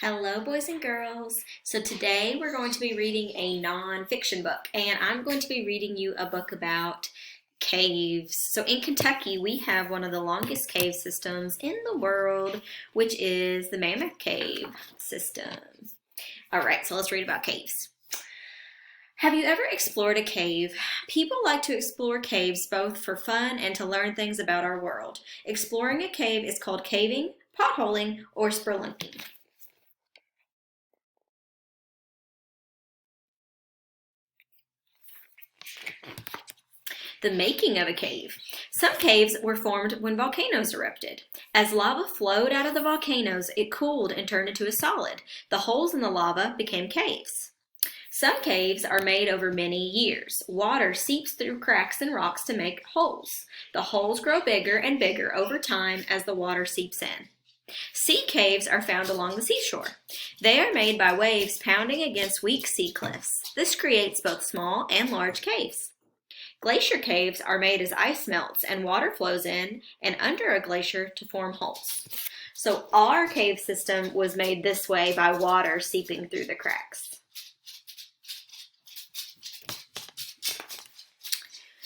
Hello, boys and girls. So today we're going to be reading a nonfiction book, and I'm going to be reading you a book about caves. So in Kentucky, we have one of the longest cave systems in the world, which is the Mammoth Cave system. All right, so let's read about caves. Have you ever explored a cave? People like to explore caves both for fun and to learn things about our world. Exploring a cave is called caving, potholing, or spelunking. The making of a cave. Some caves were formed when volcanoes erupted. As lava flowed out of the volcanoes, it cooled and turned into a solid. The holes in the lava became caves. Some caves are made over many years. Water seeps through cracks in rocks to make holes. The holes grow bigger and bigger over time as the water seeps in. Sea caves are found along the seashore. They are made by waves pounding against weak sea cliffs. This creates both small and large caves. Glacier caves are made as ice melts and water flows in and under a glacier to form holes. So our cave system was made this way by water seeping through the cracks.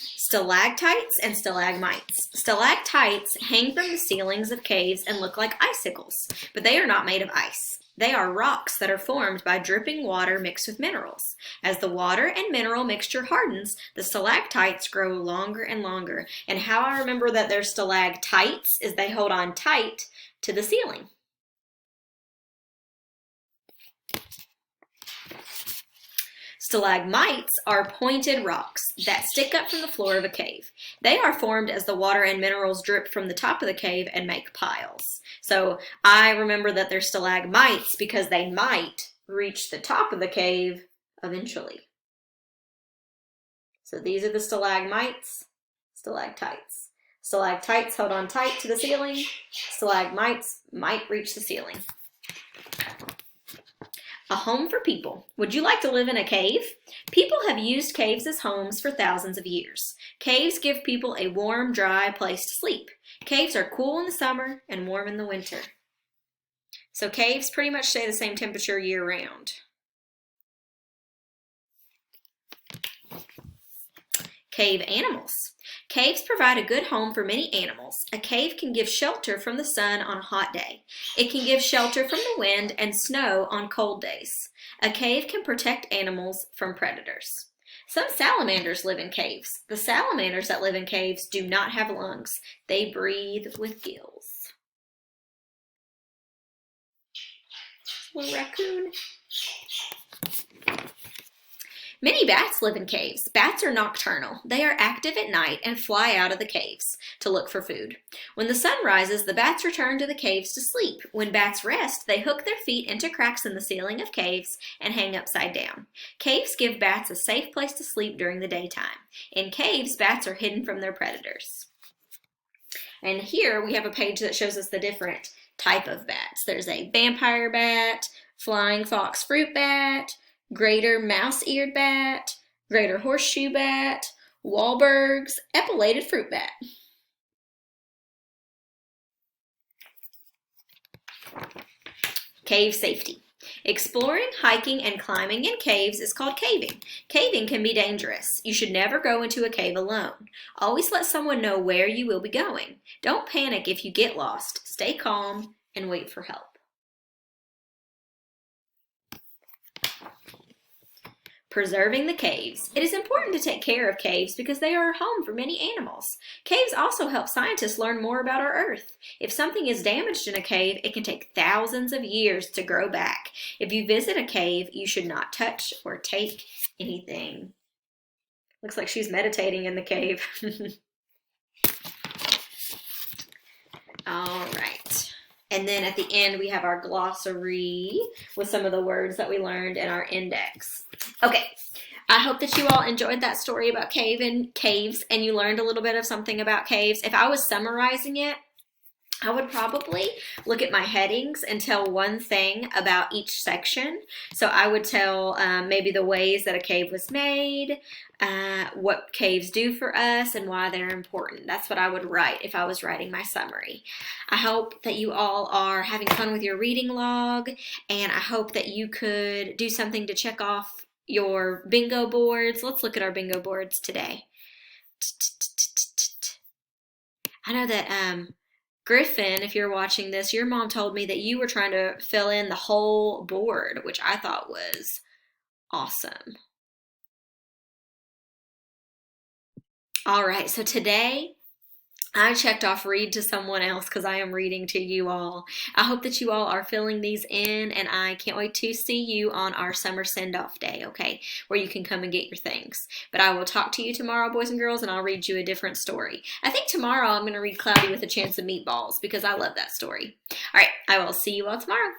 Stalactites and stalagmites. Stalactites hang from the ceilings of caves and look like icicles, but they are not made of ice. They are rocks that are formed by dripping water mixed with minerals. As the water and mineral mixture hardens, the stalactites grow longer and longer. And how I remember that they're stalactites is they hold on tight to the ceiling. Stalagmites are pointed rocks that stick up from the floor of a cave. They are formed as the water and minerals drip from the top of the cave and make piles. So I remember that they're stalagmites because they might reach the top of the cave eventually. So these are the stalagmites, stalactites. Stalactites hold on tight to the ceiling. Stalagmites might reach the ceiling. A home for people. Would you like to live in a cave? People have used caves as homes for thousands of years. Caves give people a warm, dry place to sleep. Caves are cool in the summer and warm in the winter. So caves pretty much stay the same temperature year round. Cave animals. Caves provide a good home for many animals. A cave can give shelter from the sun on a hot day. It can give shelter from the wind and snow on cold days. A cave can protect animals from predators. Some salamanders live in caves. The salamanders that live in caves do not have lungs. They breathe with gills. Little raccoon. Many bats live in caves. Bats are nocturnal. They are active at night and fly out of the caves to look for food. When the sun rises, the bats return to the caves to sleep. When bats rest, they hook their feet into cracks in the ceiling of caves and hang upside down. Caves give bats a safe place to sleep during the daytime. In caves, bats are hidden from their predators. And here we have a page that shows us the different type of bats. There's a vampire bat, flying fox fruit bat, greater mouse-eared bat, greater horseshoe bat, Wahlberg's epilated fruit bat. Cave safety. Exploring, hiking, and climbing in caves is called caving. Caving can be dangerous. You should never go into a cave alone. Always let someone know where you will be going. Don't panic if you get lost. Stay calm and wait for help. Preserving the caves. It is important to take care of caves because they are a home for many animals. Caves also help scientists learn more about our Earth. If something is damaged in a cave, it can take thousands of years to grow back. If you visit a cave, you should not touch or take anything. Looks like she's meditating in the cave. All right. And then at the end, we have our glossary with some of the words that we learned in our index. Okay, I hope that you all enjoyed that story about caves and you learned a little bit of something about caves. If I was summarizing it, I would probably look at my headings and tell one thing about each section. So I would tell maybe the ways that a cave was made, what caves do for us, and why they're important. That's what I would write if I was writing my summary. I hope that you all are having fun with your reading log, and I hope that you could do something to check off your bingo boards. Let's look at our bingo boards today. I know that Griffin, if you're watching this, your mom told me that you were trying to fill in the whole board, which I thought was awesome. All right, so today I checked off read to someone else because I am reading to you all. I hope that you all are filling these in, and I can't wait to see you on our summer send-off day, okay, where you can come and get your things. But I will talk to you tomorrow, boys and girls, and I'll read you a different story. I think tomorrow I'm going to read Cloudy with a Chance of Meatballs because I love that story. All right, I will see you all tomorrow.